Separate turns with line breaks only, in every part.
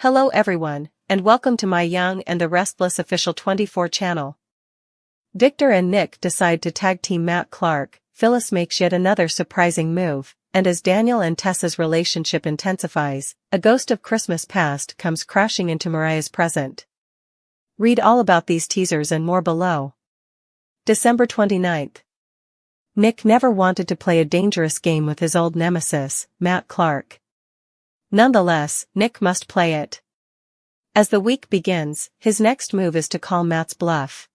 Hello everyone, and welcome to my Young and the Restless official 24 channel. Victor and Nick decide to tag team Matt Clark. PHYLISS makes yet another surprising move, and as Daniel and Tessa's relationship intensifies, a ghost of Christmas past comes crashing into Mariah's present. Read all about these teasers and more below. December 29th. Nick never wanted to play a dangerous game with his old nemesis, Matt Clark. Nonetheless, Nick must play it. As the week begins, his next move is to call Matt's bluff.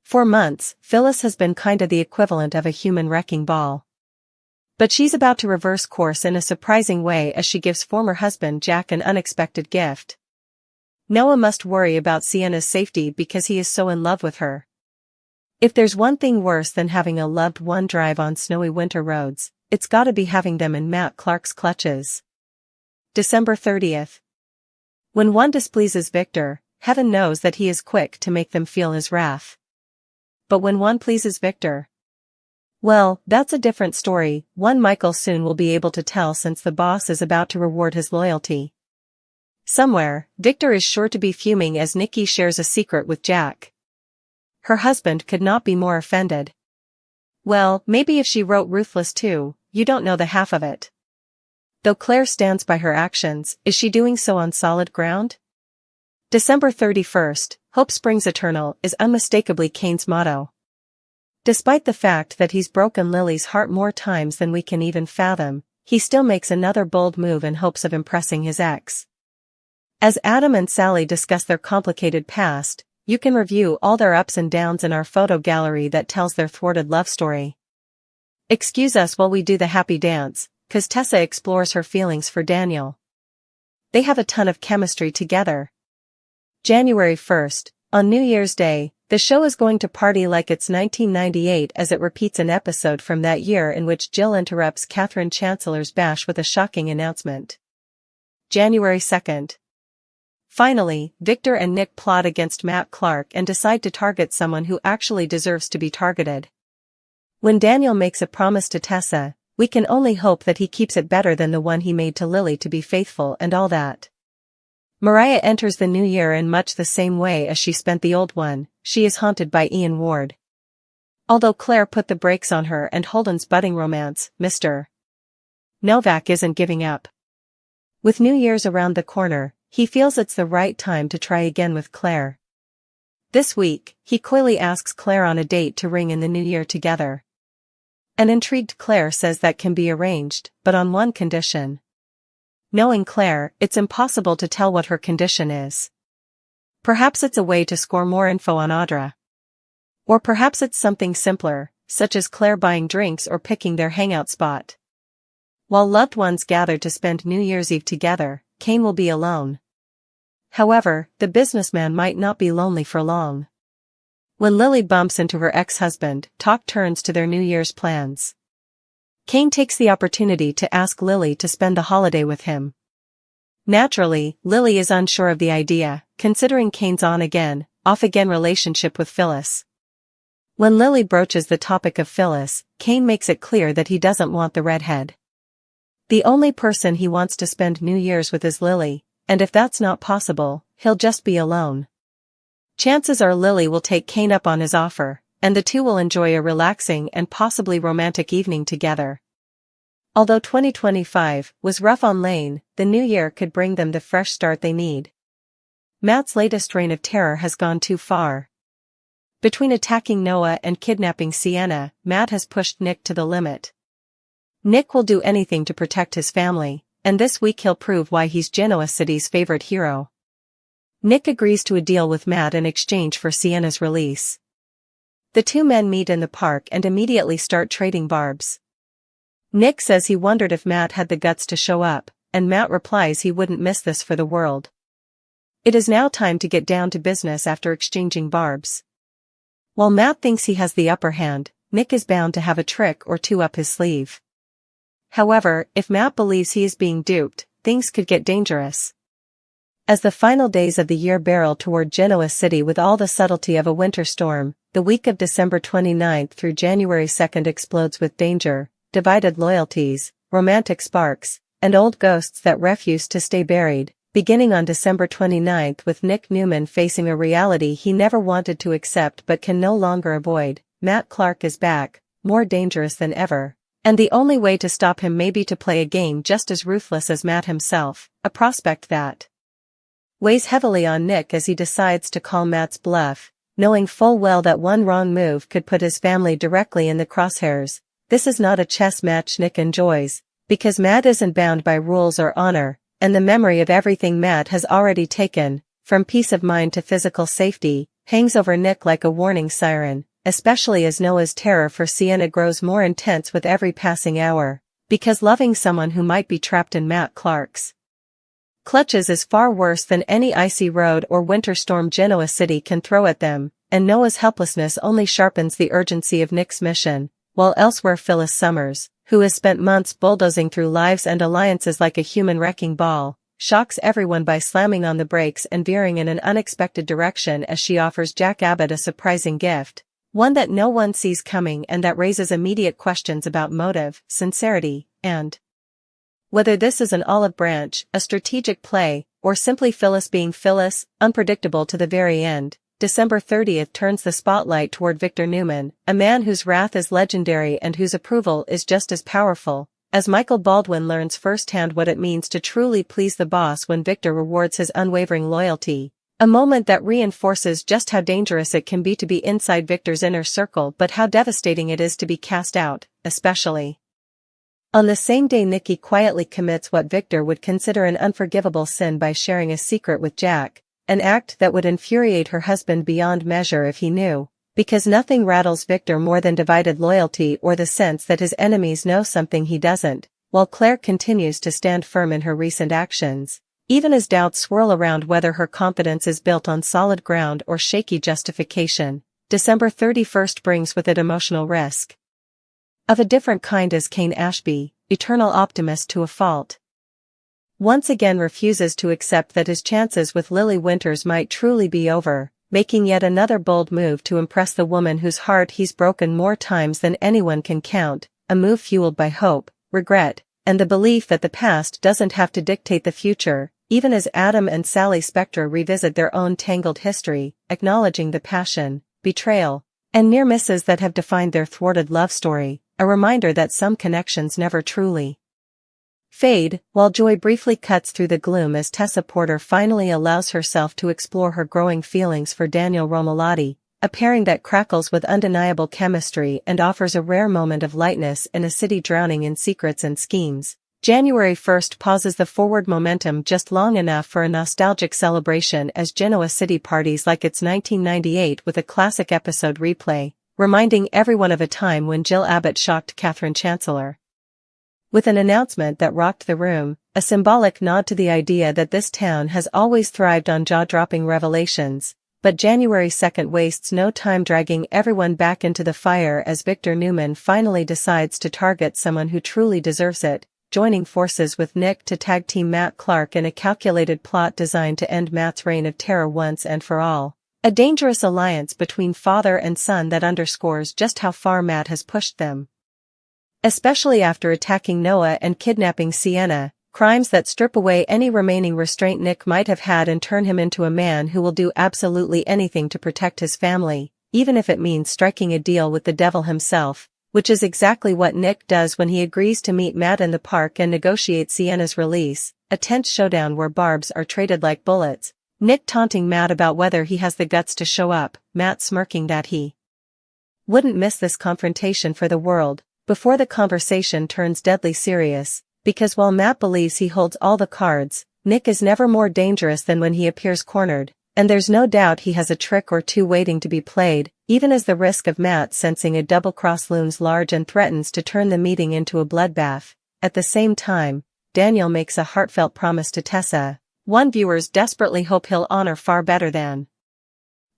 For months, PHYLISS has been kinda the equivalent of a human wrecking ball. But she's about to reverse course in a surprising way as she gives former husband Jack an unexpected gift. Noah must worry about Sienna's safety because he is so in love with her. If there's one thing worse than having a loved one drive on snowy winter roads, it's gotta be having them in Matt Clark's clutches. December 30th. When one displeases Victor, heaven knows that he is quick to make them feel his wrath. But when one pleases Victor, well, that's a different story, one Michael soon will be able to tell since the boss is about to reward his loyalty. Somewhere, Victor is sure to be fuming as Nikki shares a secret with Jack. Her husband could not be more offended. Well, maybe if she wrote Ruthless too, you don't know the half of it. Though Claire stands by her actions, is she doing so on solid ground? December 31st, Hope Springs Eternal is unmistakably Kane's motto. Despite the fact that he's broken Lily's heart more times than we can even fathom, he still makes another bold move in hopes of impressing his ex. As Adam and Sally discuss their complicated past, you can review all their ups and downs in our photo gallery that tells their thwarted love story. Excuse us while we do the happy dance, 'cause Tessa explores her feelings for Daniel. They have a ton of chemistry together. January 1st, on New Year's Day, the show is going to party like it's 1998 as it repeats an episode from that year in which Jill interrupts Catherine Chancellor's bash with a shocking announcement. January 2nd. Finally, Victor and Nick plot against Matt Clark and decide to target someone who actually deserves to be targeted. When Daniel makes a promise to Tessa, we can only hope that he keeps it better than the one he made to Lily to be faithful and all that. Mariah enters the new year in much the same way as she spent the old one. She is haunted by Ian Ward. Although Claire put the brakes on her and Holden's budding romance, Mr. Novak isn't giving up. With New Year's around the corner, he feels it's the right time to try again with Claire. This week, he coyly asks Claire on a date to ring in the new year together. An intrigued Claire says that can be arranged, but on one condition. Knowing Claire, it's impossible to tell what her condition is. Perhaps it's a way to score more info on Audra. Or perhaps it's something simpler, such as Claire buying drinks or picking their hangout spot. While loved ones gather to spend New Year's Eve together, Kane will be alone. However, the businessman might not be lonely for long. When Lily bumps into her ex-husband, talk turns to their New Year's plans. Kane takes the opportunity to ask Lily to spend the holiday with him. Naturally, Lily is unsure of the idea, considering Kane's on-again, off-again relationship with PHYLISS. When Lily broaches the topic of PHYLISS, Kane makes it clear that he doesn't want the redhead. The only person he wants to spend New Year's with is Lily, and if that's not possible, he'll just be alone. Chances are Lily will take Kane up on his offer, and the two will enjoy a relaxing and possibly romantic evening together. Although 2025 was rough on Lane, the new year could bring them the fresh start they need. Matt's latest reign of terror has gone too far. Between attacking Noah and kidnapping Sienna, Matt has pushed Nick to the limit. Nick will do anything to protect his family, and this week he'll prove why he's Genoa City's favorite hero. Nick agrees to a deal with Matt in exchange for Sienna's release. The two men meet in the park and immediately start trading barbs. Nick says he wondered if Matt had the guts to show up, and Matt replies he wouldn't miss this for the world. It is now time to get down to business after exchanging barbs. While Matt thinks he has the upper hand, Nick is bound to have a trick or two up his sleeve. However, if Matt believes he is being duped, things could get dangerous. As the final days of the year barrel toward Genoa City with all the subtlety of a winter storm, the week of December 29th through January 2nd explodes with danger, divided loyalties, romantic sparks, and old ghosts that refuse to stay buried. beginning on December 29th with Nick Newman facing a reality he never wanted to accept but can no longer avoid. Matt Clark is back, more dangerous than ever. And the only way to stop him may be to play a game just as ruthless as Matt himself, a prospect that weighs heavily on Nick as he decides to call Matt's bluff, knowing full well that one wrong move could put his family directly in the crosshairs. This is not a chess match Nick enjoys, because Matt isn't bound by rules or honor, and the memory of everything Matt has already taken, from peace of mind to physical safety, hangs over Nick like a warning siren, especially as Noah's terror for Sienna grows more intense with every passing hour, because loving someone who might be trapped in Matt Clark's clutches is far worse than any icy road or winter storm Genoa City can throw at them, and Noah's helplessness only sharpens the urgency of Nick's mission, while elsewhere Phyllis Summers, who has spent months bulldozing through lives and alliances like a human wrecking ball, shocks everyone by slamming on the brakes and veering in an unexpected direction as she offers Jack Abbott a surprising gift, one that no one sees coming and that raises immediate questions about motive, sincerity, and whether this is an olive branch, a strategic play, or simply Phyllis being Phyllis, unpredictable to the very end. December 30th turns the spotlight toward Victor Newman, a man whose wrath is legendary and whose approval is just as powerful, as Michael Baldwin learns firsthand what it means to truly please the boss when Victor rewards his unwavering loyalty, a moment that reinforces just how dangerous it can be to be inside Victor's inner circle but how devastating it is to be cast out, especially on the same day Nikki quietly commits what Victor would consider an unforgivable sin by sharing a secret with Jack, an act that would infuriate her husband beyond measure if he knew, because nothing rattles Victor more than divided loyalty or the sense that his enemies know something he doesn't, while Claire continues to stand firm in her recent actions, even as doubts swirl around whether her confidence is built on solid ground or shaky justification. December 31st brings with it emotional risk of a different kind as Kane Ashby, eternal optimist to a fault, once again refuses to accept that his chances with Lily Winters might truly be over, making yet another bold move to impress the woman whose heart he's broken more times than anyone can count, a move fueled by hope, regret, and the belief that the past doesn't have to dictate the future, even as Adam and Sally Spectre revisit their own tangled history, acknowledging the passion, betrayal, and near misses that have defined their thwarted love story, a reminder that some connections never truly fade, while joy briefly cuts through the gloom as Tessa Porter finally allows herself to explore her growing feelings for Daniel Romolotti, a pairing that crackles with undeniable chemistry and offers a rare moment of lightness in a city drowning in secrets and schemes. January 1st pauses the forward momentum just long enough for a nostalgic celebration as Genoa City parties like it's 1998 with a classic episode replay, reminding everyone of a time when Jill Abbott shocked Catherine Chancellor with an announcement that rocked the room, a symbolic nod to the idea that this town has always thrived on jaw-dropping revelations. But January 2nd wastes no time dragging everyone back into the fire as Victor Newman finally decides to target someone who truly deserves it, joining forces with Nick to tag team Matt Clark in a calculated plot designed to end Matt's reign of terror once and for all. A dangerous alliance between father and son that underscores just how far Matt has pushed them, especially after attacking Noah and kidnapping Sienna, crimes that strip away any remaining restraint Nick might have had and turn him into a man who will do absolutely anything to protect his family, even if it means striking a deal with the devil himself, which is exactly what Nick does when he agrees to meet Matt in the park and negotiate Sienna's release, a tense showdown where barbs are traded like bullets, Nick taunting Matt about whether he has the guts to show up, Matt smirking that he wouldn't miss this confrontation for the world, before the conversation turns deadly serious, because while Matt believes he holds all the cards, Nick is never more dangerous than when he appears cornered, and there's no doubt he has a trick or two waiting to be played, even as the risk of Matt sensing a double-cross looms large and threatens to turn the meeting into a bloodbath. At the same time, Daniel makes a heartfelt promise to Tessa, one viewers desperately hope he'll honor far better than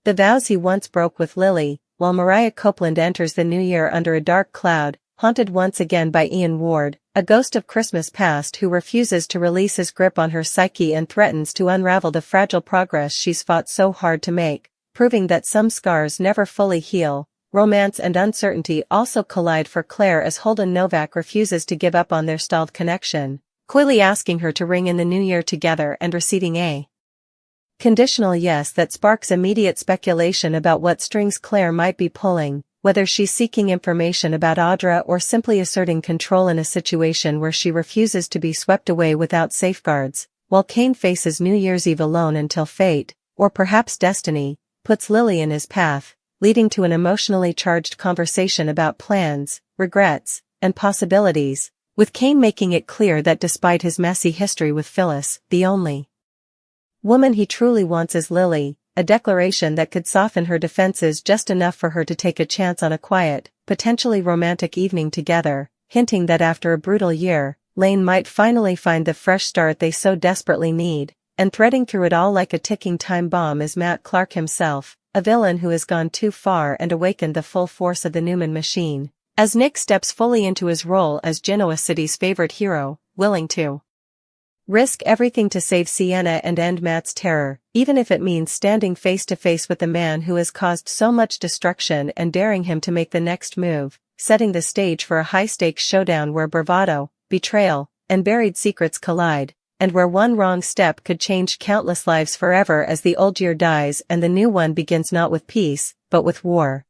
the vows he once broke with Lily, while Mariah Copeland enters the new year under a dark cloud, haunted once again by Ian Ward, a ghost of Christmas past who refuses to release his grip on her psyche and threatens to unravel the fragile progress she's fought so hard to make, proving that some scars never fully heal. Romance and uncertainty also collide for Claire as Holden Novak refuses to give up on their stalled connection, coyly asking her to ring in the new year together and receiving a conditional yes that sparks immediate speculation about what strings Claire might be pulling, whether she's seeking information about Audra or simply asserting control in a situation where she refuses to be swept away without safeguards, while Kane faces New Year's Eve alone until fate, or perhaps destiny, puts Lily in his path, leading to an emotionally charged conversation about plans, regrets, and possibilities, with Kane making it clear that despite his messy history with PHYLISS, the only woman he truly wants is Lily, a declaration that could soften her defenses just enough for her to take a chance on a quiet, potentially romantic evening together, hinting that after a brutal year, Lane might finally find the fresh start they so desperately need, and threading through it all like a ticking time bomb is Matt Clark himself, a villain who has gone too far and awakened the full force of the Newman machine, as Nick steps fully into his role as Genoa City's favorite hero, willing to risk everything to save Sienna and end Matt's terror, even if it means standing face to face with the man who has caused so much destruction and daring him to make the next move, setting the stage for a high-stakes showdown where bravado, betrayal, and buried secrets collide, and where one wrong step could change countless lives forever as the old year dies and the new one begins not with peace, but with war.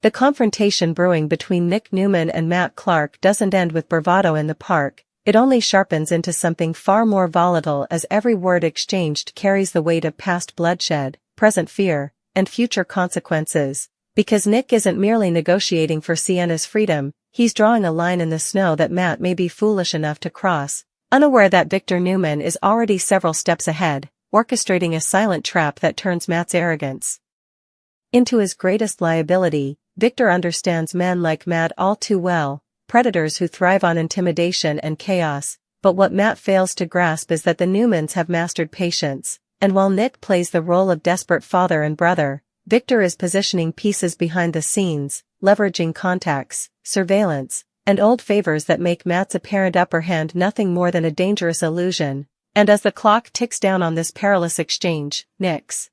The confrontation brewing between Nick Newman and Matt Clark doesn't end with bravado in the park. It only sharpens into something far more volatile as every word exchanged carries the weight of past bloodshed, present fear, and future consequences. Because Nick isn't merely negotiating for Sienna's freedom, he's drawing a line in the snow that Matt may be foolish enough to cross, unaware that Victor Newman is already several steps ahead, orchestrating a silent trap that turns Matt's arrogance into his greatest liability. Victor understands men like Matt all too well, predators who thrive on intimidation and chaos, but what Matt fails to grasp is that the Newmans have mastered patience, and while Nick plays the role of desperate father and brother, Victor is positioning pieces behind the scenes, leveraging contacts, surveillance, and old favors that make Matt's apparent upper hand nothing more than a dangerous illusion, and as the clock ticks down on this perilous exchange, Nick's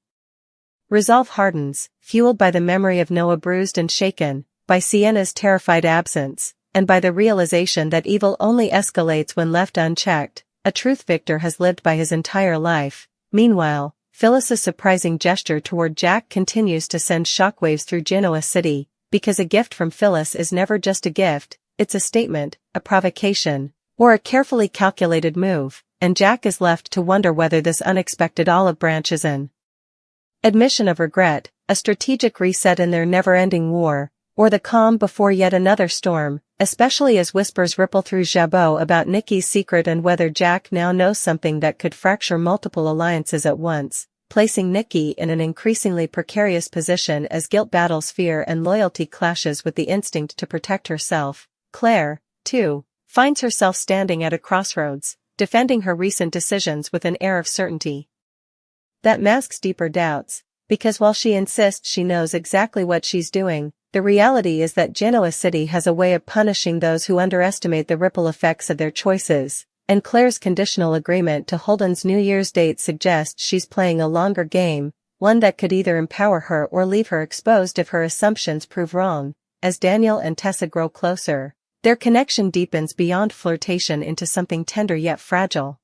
resolve hardens, fueled by the memory of Noah bruised and shaken, by Sienna's terrified absence, and by the realization that evil only escalates when left unchecked, a truth Victor has lived by his entire life. Meanwhile, PHYLISS's surprising gesture toward Jack continues to send shockwaves through Genoa City, because a gift from PHYLISS is never just a gift, it's a statement, a provocation, or a carefully calculated move, and Jack is left to wonder whether this unexpected olive branch is an admission of regret, a strategic reset in their never-ending war, or the calm before yet another storm, especially as whispers ripple through Jabot about Nikki's secret and whether Jack now knows something that could fracture multiple alliances at once, placing Nikki in an increasingly precarious position as guilt battles fear and loyalty clashes with the instinct to protect herself. Claire, too, finds herself standing at a crossroads, defending her recent decisions with an air of certainty that masks deeper doubts, because while she insists she knows exactly what she's doing, the reality is that Genoa City has a way of punishing those who underestimate the ripple effects of their choices, and Claire's conditional agreement to Holden's New Year's date suggests she's playing a longer game, one that could either empower her or leave her exposed if her assumptions prove wrong. As Daniel and Tessa grow closer, their connection deepens beyond flirtation into something tender yet fragile.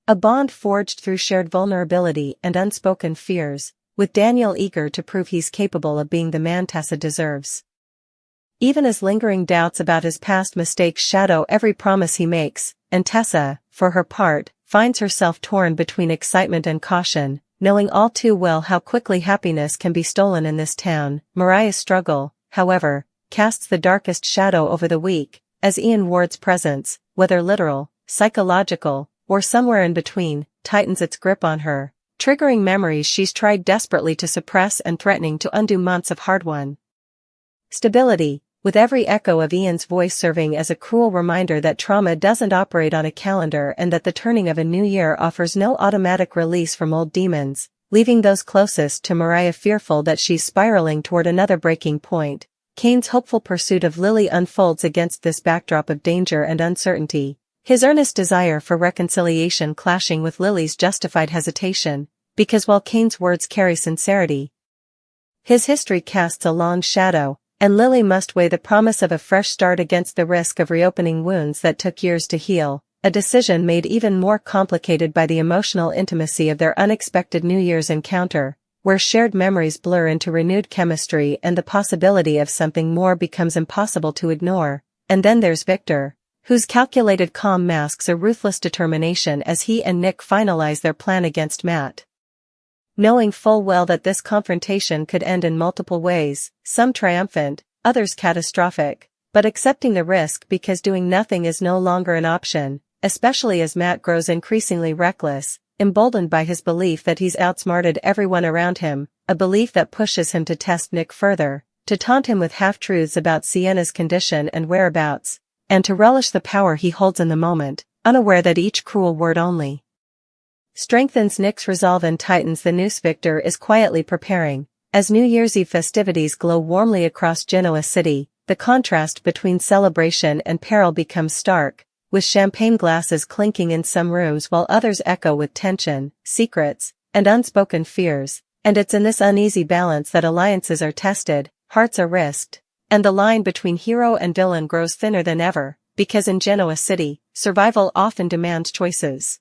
A bond forged through shared vulnerability and unspoken fears, with Daniel eager to prove he's capable of being the man Tessa deserves. Even as lingering doubts about his past mistakes shadow every promise he makes, and Tessa, for her part, finds herself torn between excitement and caution, knowing all too well how quickly happiness can be stolen in this town. Mariah's struggle, however, casts the darkest shadow over the week, as Ian Ward's presence, whether literal, psychological, or somewhere in between, tightens its grip on her, triggering memories she's tried desperately to suppress and threatening to undo months of hard-won stability, with every echo of Ian's voice serving as a cruel reminder that trauma doesn't operate on a calendar and that the turning of a new year offers no automatic release from old demons, leaving those closest to Mariah fearful that she's spiraling toward another breaking point. Kane's hopeful pursuit of Lily unfolds against this backdrop of danger and uncertainty, his earnest desire for reconciliation clashing with Lily's justified hesitation, because while Kane's words carry sincerity, his history casts a long shadow, and Lily must weigh the promise of a fresh start against the risk of reopening wounds that took years to heal. a decision made even more complicated by the emotional intimacy of their unexpected New Year's encounter, where shared memories blur into renewed chemistry and the possibility of something more becomes impossible to ignore. And then there's Victor, whose calculated calm masks a ruthless determination as he and Nick finalize their plan against Matt. Knowing full well that this confrontation could end in multiple ways, some triumphant, others catastrophic, but accepting the risk because doing nothing is no longer an option, especially as Matt grows increasingly reckless, emboldened by his belief that he's outsmarted everyone around him, a belief that pushes him to test Nick further, to taunt him with half-truths about Sienna's condition and whereabouts, and to relish the power he holds in the moment, unaware that each cruel word only strengthens Nick's resolve and tightens the noose Victor is quietly preparing. As New Year's Eve festivities glow warmly across Genoa City, the contrast between celebration and peril becomes stark, with champagne glasses clinking in some rooms while others echo with tension, secrets, and unspoken fears, and it's in this uneasy balance that alliances are tested, hearts are risked, and the line between hero and villain grows thinner than ever, because in Genoa City, survival often demands choices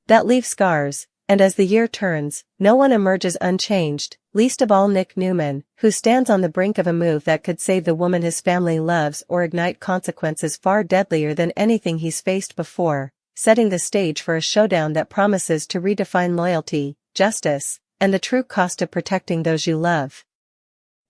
that leave scars, and as the year turns, no one emerges unchanged, least of all Nick Newman, who stands on the brink of a move that could save the woman his family loves or ignite consequences far deadlier than anything he's faced before, setting the stage for a showdown that promises to redefine loyalty, justice, and the true cost of protecting those you love.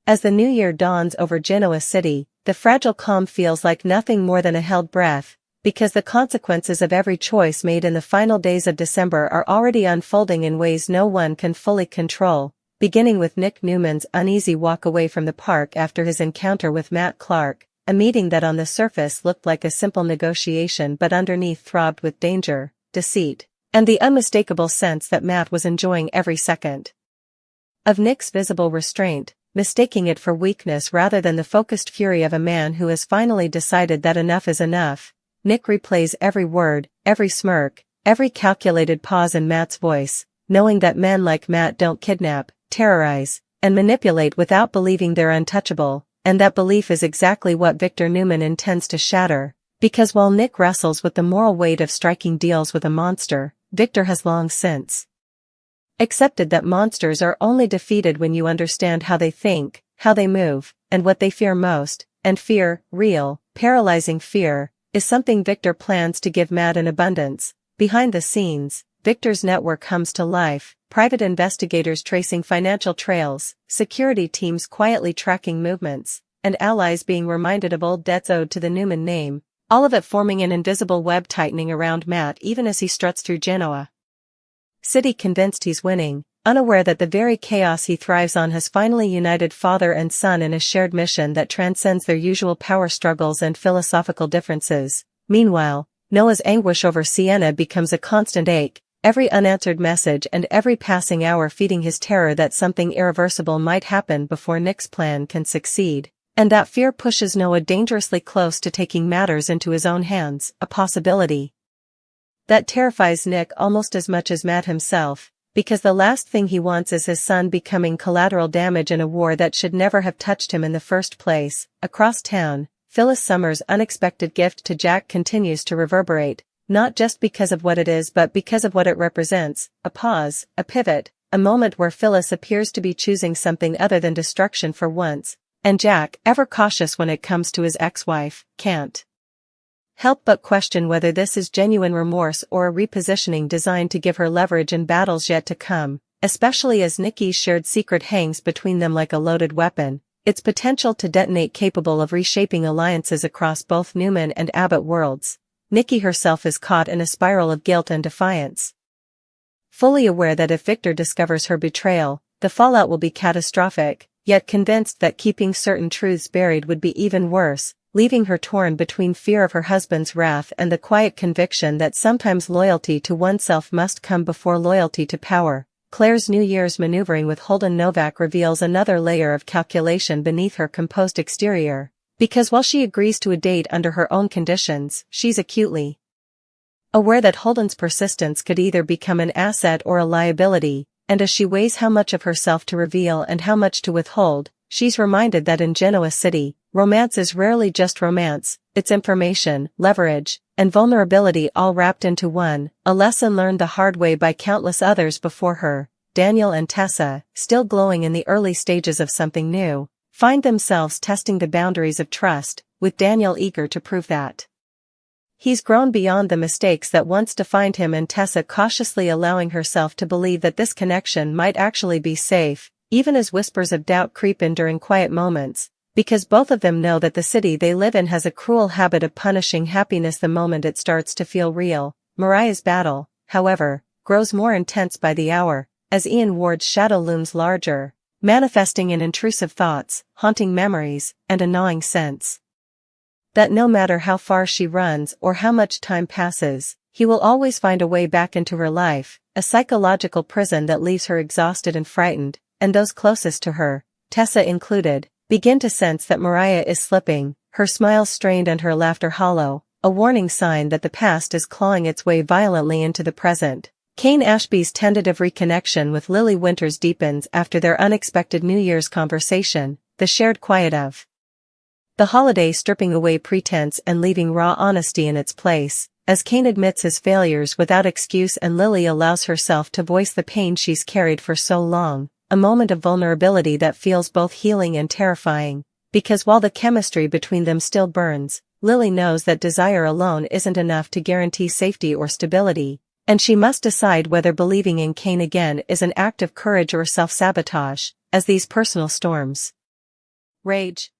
As the new year dawns over Genoa City, the fragile calm feels like nothing more than a held breath, because the consequences of every choice made in the final days of December are already unfolding in ways no one can fully control, beginning with Nick Newman's uneasy walk away from the park after his encounter with Matt Clark, a meeting that on the surface looked like a simple negotiation but underneath throbbed with danger, deceit, and the unmistakable sense that Matt was enjoying every second of Nick's visible restraint, mistaking it for weakness rather than the focused fury of a man who has finally decided that enough is enough. Nick replays every word, every smirk, every calculated pause in Matt's voice, knowing that men like Matt don't kidnap, terrorize, and manipulate without believing they're untouchable, and that belief is exactly what Victor Newman intends to shatter, because while Nick wrestles with the moral weight of striking deals with a monster, Victor has long since accepted that monsters are only defeated when you understand how they think, how they move, and what they fear most, and fear, real, paralyzing fear, is something Victor plans to give Matt in abundance. Behind the scenes, Victor's network hums to life, private investigators tracing financial trails, security teams quietly tracking movements, and allies being reminded of old debts owed to the Newman name, all of it forming an invisible web tightening around Matt even as he struts through Genoa City convinced he's winning, unaware that the very chaos he thrives on has finally united father and son in a shared mission that transcends their usual power struggles and philosophical differences. Meanwhile, Noah's anguish over Sienna becomes a constant ache, every unanswered message and every passing hour feeding his terror that something irreversible might happen before Nick's plan can succeed, and that fear pushes Noah dangerously close to taking matters into his own hands, a possibility that terrifies Nick almost as much as Matt himself, because the last thing he wants is his son becoming collateral damage in a war that should never have touched him in the first place. Across town, Phyllis Summer's unexpected gift to Jack continues to reverberate, not just because of what it is but because of what it represents, a pause, a pivot, a moment where Phyllis appears to be choosing something other than destruction for once, and Jack, ever cautious when it comes to his ex-wife, can't help but question whether this is genuine remorse or a repositioning designed to give her leverage in battles yet to come, especially as Nikki's shared secret hangs between them like a loaded weapon, its potential to detonate capable of reshaping alliances across both Newman and Abbott worlds. Nikki herself is caught in a spiral of guilt and defiance, fully aware that if Victor discovers her betrayal, the fallout will be catastrophic, yet convinced that keeping certain truths buried would be even worse, leaving her torn between fear of her husband's wrath and the quiet conviction that sometimes loyalty to oneself must come before loyalty to power. Claire's New Year's maneuvering with Holden Novak reveals another layer of calculation beneath her composed exterior, because while she agrees to a date under her own conditions, she's acutely aware that Holden's persistence could either become an asset or a liability, and as she weighs how much of herself to reveal and how much to withhold, she's reminded that in Genoa City, Romance is rarely just romance, it's information, leverage, and vulnerability all wrapped into one, a lesson learned the hard way by countless others before her. Daniel and Tessa, still glowing in the early stages of something new, find themselves testing the boundaries of trust, with Daniel eager to prove that he's grown beyond the mistakes that once defined him, and Tessa cautiously allowing herself to believe that this connection might actually be safe, even as whispers of doubt creep in during quiet moments, because both of them know that the city they live in has a cruel habit of punishing happiness the moment it starts to feel real. Mariah's battle, however, grows more intense by the hour, as Ian Ward's shadow looms larger, manifesting in intrusive thoughts, haunting memories, and a gnawing sense that no matter how far she runs or how much time passes, he will always find a way back into her life, a psychological prison that leaves her exhausted and frightened, and those closest to her, Tessa included, begin to sense that Mariah is slipping, her smile strained and her laughter hollow, a warning sign that the past is clawing its way violently into the present. Kane Ashby's tentative reconnection with Lily Winters deepens after their unexpected New Year's conversation, the shared quiet of the holiday stripping away pretense and leaving raw honesty in its place, as Kane admits his failures without excuse and Lily allows herself to voice the pain she's carried for so long, a moment of vulnerability that feels both healing and terrifying, because while the chemistry between them still burns, Lily knows that desire alone isn't enough to guarantee safety or stability, and she must decide whether believing in Kane again is an act of courage or self-sabotage, as these personal storms rage.